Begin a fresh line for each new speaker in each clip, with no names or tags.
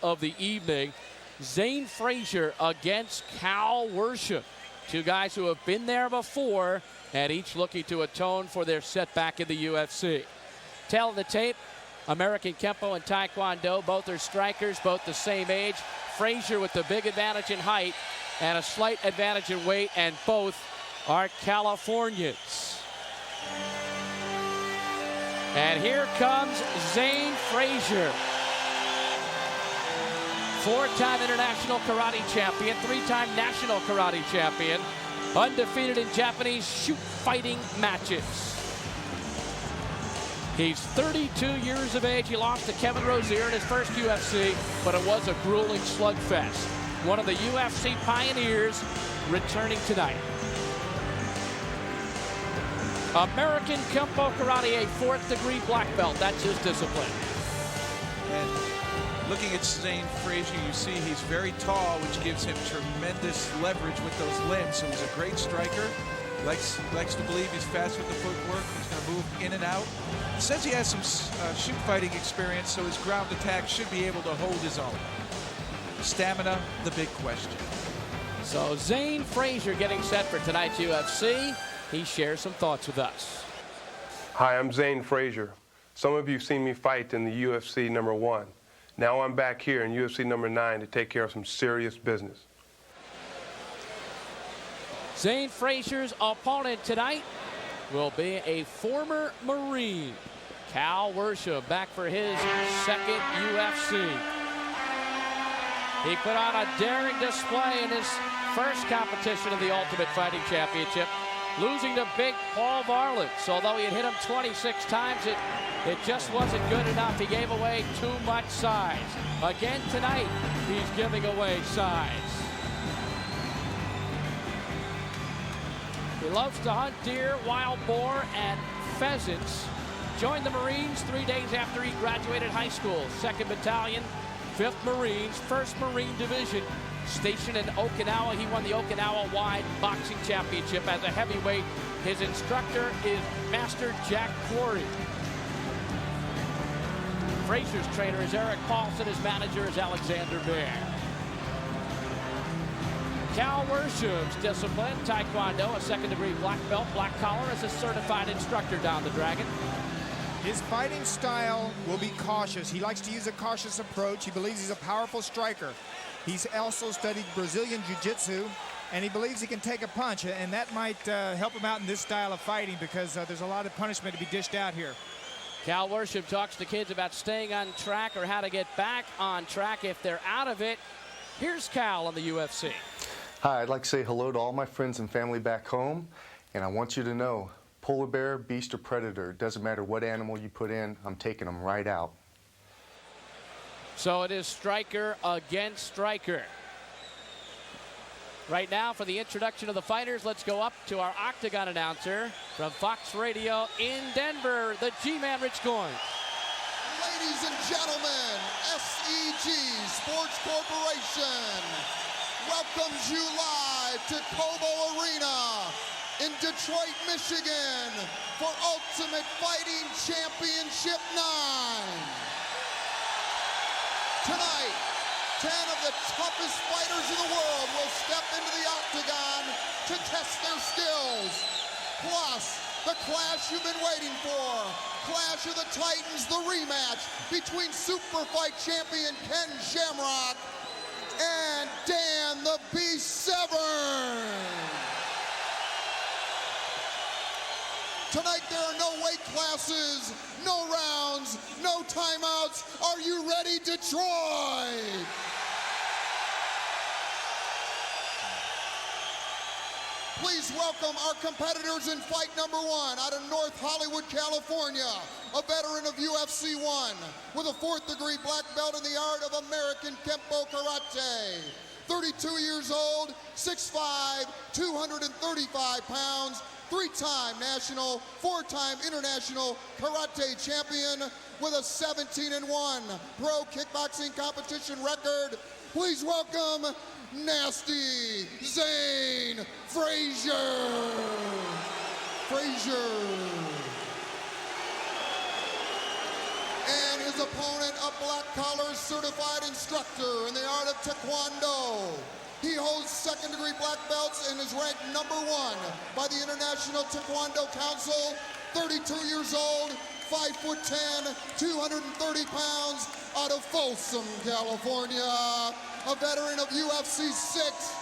of the evening. Zane Frazier against Cal Worsham. Two guys who have been there before and each looking to atone for their setback in the UFC. Tail of the tape, American Kempo and Taekwondo. Both are strikers, both the same age. Frazier with the big advantage in height and a slight advantage in weight, and both are Californians. And here comes Zane Frazier. Four-time international karate champion, three-time national karate champion, undefeated in Japanese shoot fighting matches. He's 32 years of age. He lost to Kevin Rozier in his first UFC, but it was a grueling slugfest. One of the UFC pioneers returning tonight. American Kempo Karate, a fourth-degree black belt. That's his discipline.
And looking at Zane Frazier, you see he's very tall, which gives him tremendous leverage with those limbs. So he's a great striker. Likes to believe he's fast with the footwork. He's going to move in and out. Says he has some shoot fighting experience, so his ground attack should be able to hold his own. Stamina, the big question.
So Zane Frazier getting set for tonight's UFC. He shares some thoughts with us.
Hi, I'm Zane Frazier. Some of you have seen me fight in the UFC #1. Now I'm back here in UFC #9 to take care of some serious business.
Zane Frazier's opponent tonight will be a former Marine, Cal Worsham, back for his second UFC. He put on a daring display in his first competition of the Ultimate Fighting Championship, losing to Big Paul Varlitz. Although he had hit him 26 times, it just wasn't good enough. He gave away too much size. Again tonight, he's giving away size. He loves to hunt deer, wild boar, and pheasants. Joined the Marines 3 days after he graduated high school. 2nd Battalion, 5th Marines, 1st Marine Division. Stationed in Okinawa, he won the Okinawa-wide boxing championship as a heavyweight. His instructor is Master Jack Quarry. Frazier's trainer is Eric Paulson. His manager is Alexander Bear. Cal Worsham's discipline, Taekwondo, a second-degree black belt, black collar, as a certified instructor down the Dragon.
His fighting style will be cautious. He likes to use a cautious approach. He believes he's a powerful striker. He's also studied Brazilian Jiu-Jitsu, and he believes he can take a punch, and that might help him out in this style of fighting because there's a lot of punishment to be dished out here.
Cal Worsham talks to kids about staying on track or how to get back on track if they're out of it. Here's Cal on the UFC.
Hi, I'd like to say hello to all my friends and family back home, and I want you to know, polar bear, beast, or predator, doesn't matter what animal you put in, I'm taking them right out.
So it is striker against striker. Right now, for the introduction of the fighters, let's go up to our Octagon announcer from Fox Radio in Denver, the G-Man Rich Goins.
Ladies and gentlemen, SEG Sports Corporation welcomes you live to Cobo Arena in Detroit, Michigan for Ultimate Fighting Championship 9. Tonight, 10 of the toughest fighters in the world will step into the octagon to test their skills. Plus, the clash you've been waiting for. Clash of the Titans, the rematch between Super Fight champion Ken Shamrock and Dan the Beast Severn. Tonight there are no weight classes, no rounds, no timeouts. Are you ready, Detroit? Please welcome our competitors in fight #1 out of North Hollywood, California, a veteran of UFC 1 with a 4th-degree black belt in the art of American Kempo Karate. 32 years old, 6'5", 235 pounds, 3-time national, 4-time international karate champion with a 17-1 pro kickboxing competition record. Please welcome Nasty Zane Frazier. And his his opponent, a black-collar certified instructor in the art of Taekwondo. He holds second-degree black belts and is ranked #1 by the International Taekwondo Council. 32 years old, 5'10", 230 pounds, out of Folsom, California. A veteran of UFC 6,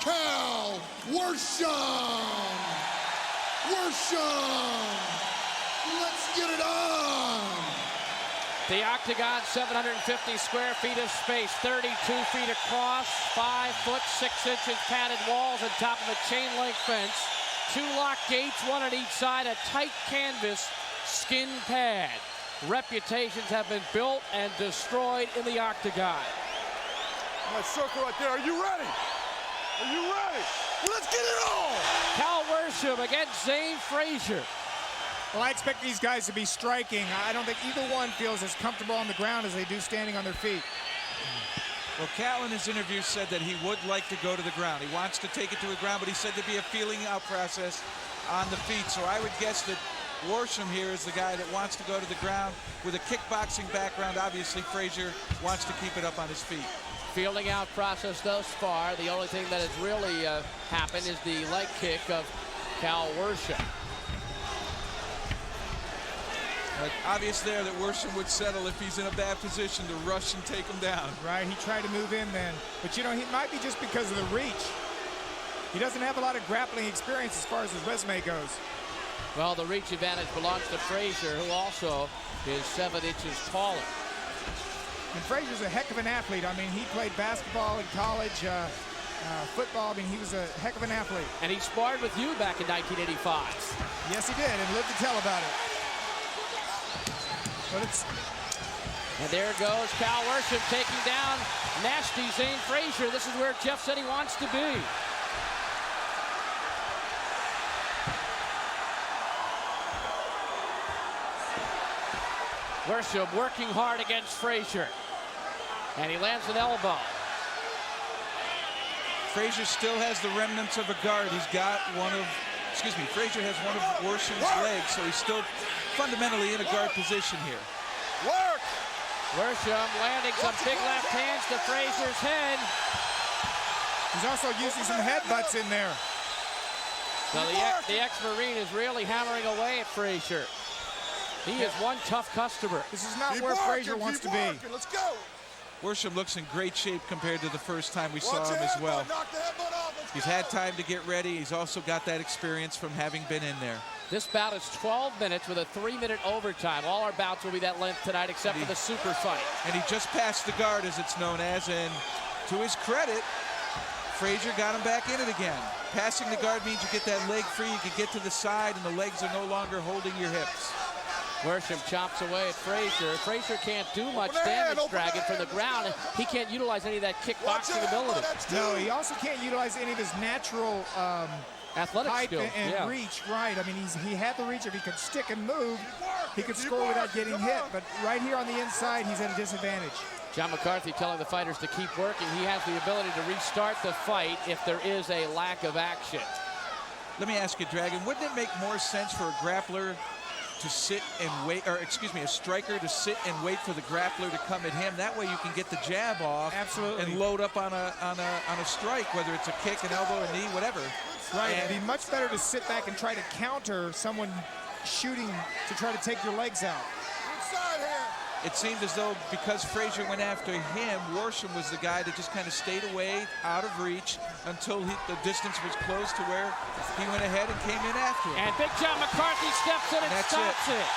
Cal Worsham. Worsham, let's get it on.
The octagon, 750 square feet of space, 32 feet across, 5 foot 6 inches padded walls on top of a chain link fence, 2 lock gates, 1 on each side, a tight canvas skin pad. Reputations have been built and destroyed in the octagon.
That circle right there, are you ready? Are you ready? Let's get it on!
Cal Worsham against Zane Frazier.
Well, I expect these guys to be striking. I don't think either one feels as comfortable on the ground as they do standing on their feet.
Well, Cal in his interview said that he would like to go to the ground. He wants to take it to the ground, but he said there'd be a feeling out process on the feet. So I would guess that Worsham here is the guy that wants to go to the ground. With a kickboxing background, obviously Frazier wants to keep it up on his feet.
Feeling out process thus far. The only thing that has really happened is the leg kick of Cal Worsham.
Obvious there that Worsham would settle if he's in a bad position to rush and take him down.
Right, he tried to move in then. But you know, he might be just because of the reach. He doesn't have a lot of grappling experience as far as his resume goes.
Well, the reach advantage belongs to Frazier, who also is 7 inches taller.
And Frazier's a heck of an athlete. I mean, he played basketball in college, football. I mean, he was a heck of an athlete.
And he sparred with you back in 1985.
Yes, he did, and lived to tell about it. But
and there goes Cal Worsham taking down nasty Zane Frazier. This is where Jeff said he wants to be. Worsham working hard against Frazier. And he lands an elbow.
Frazier still has the remnants of a guard. He's got Frazier has one of Worsham's legs, so he's still fundamentally in a guard position here.
Work!
Worsham landing some big left hands to Frazier's head.
He's also using some headbutts in there.
So the ex-Marine is really hammering away at Frazier. He is one tough customer.
This is not where Frazier wants to be.
Let's go!
Worsham looks in great shape compared to the first time we saw him as well. He's had time to get ready. He's also got that experience from having been in there.
This bout is 12 minutes with a 3-minute overtime. All our bouts will be that length tonight except for the super fight.
And he just passed the guard, as it's known as, and to his credit, Frazier got him back in it again. Passing the guard means you get that leg free, you can get to the side, and the legs are no longer holding your hips.
Worsham chops away at Frazier. Frazier can't do much damage, Dragon, from the ground. He can't utilize any of that kickboxing ability.
No, he also can't utilize any of his natural
athletic
height
skill
and reach. Right. I mean, he had the reach. If he could stick and move, he could score without getting hit. But right here on the inside, he's at a disadvantage.
John McCarthy telling the fighters to keep working. He has the ability to restart the fight if there is a lack of action.
Let me ask you, Dragon, wouldn't it make more sense for a grappler to sit and wait, or excuse me, a striker to sit and wait for the grappler to come at him? That way you can get the jab off.
Absolutely.
And load up on a strike, whether it's a kick, an elbow, a knee, whatever.
Right. It'd be much better to sit back and try to counter someone shooting to try to take your legs out.
Inside here.
It seemed as though because Frazier went after him, Worsham was the guy that just kind of stayed away, out of reach, until the distance was close to where he went ahead and came in after him.
And Big John McCarthy steps in and stops it.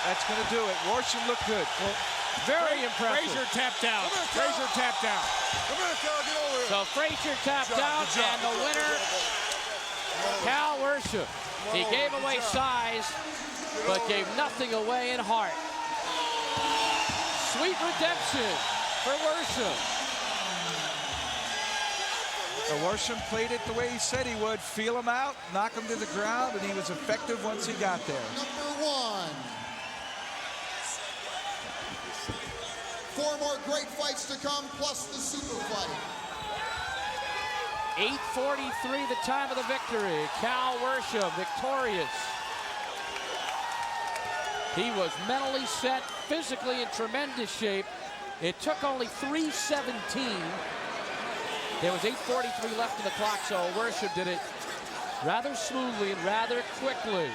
That's going to do it. Worsham looked good.
Well, very impressive.
Frazier tapped out. Frazier tapped out.
Come here, Cal, get over here.
So Frazier tapped out, and the winner, Cal Worsham. He gave away size, but gave nothing away in heart. Sweet redemption for Worsham.
Worsham played it the way he said he would. Feel him out, knock him to the ground, and he was effective once he got there.
Number 1. 4 more great fights to come, plus the super fight.
8:43 the time of the victory. Cal Worsham victorious. He was mentally set, physically in tremendous shape. It took only 3:17. There was 8:43 left in the clock, so Worsham did it rather smoothly and rather quickly.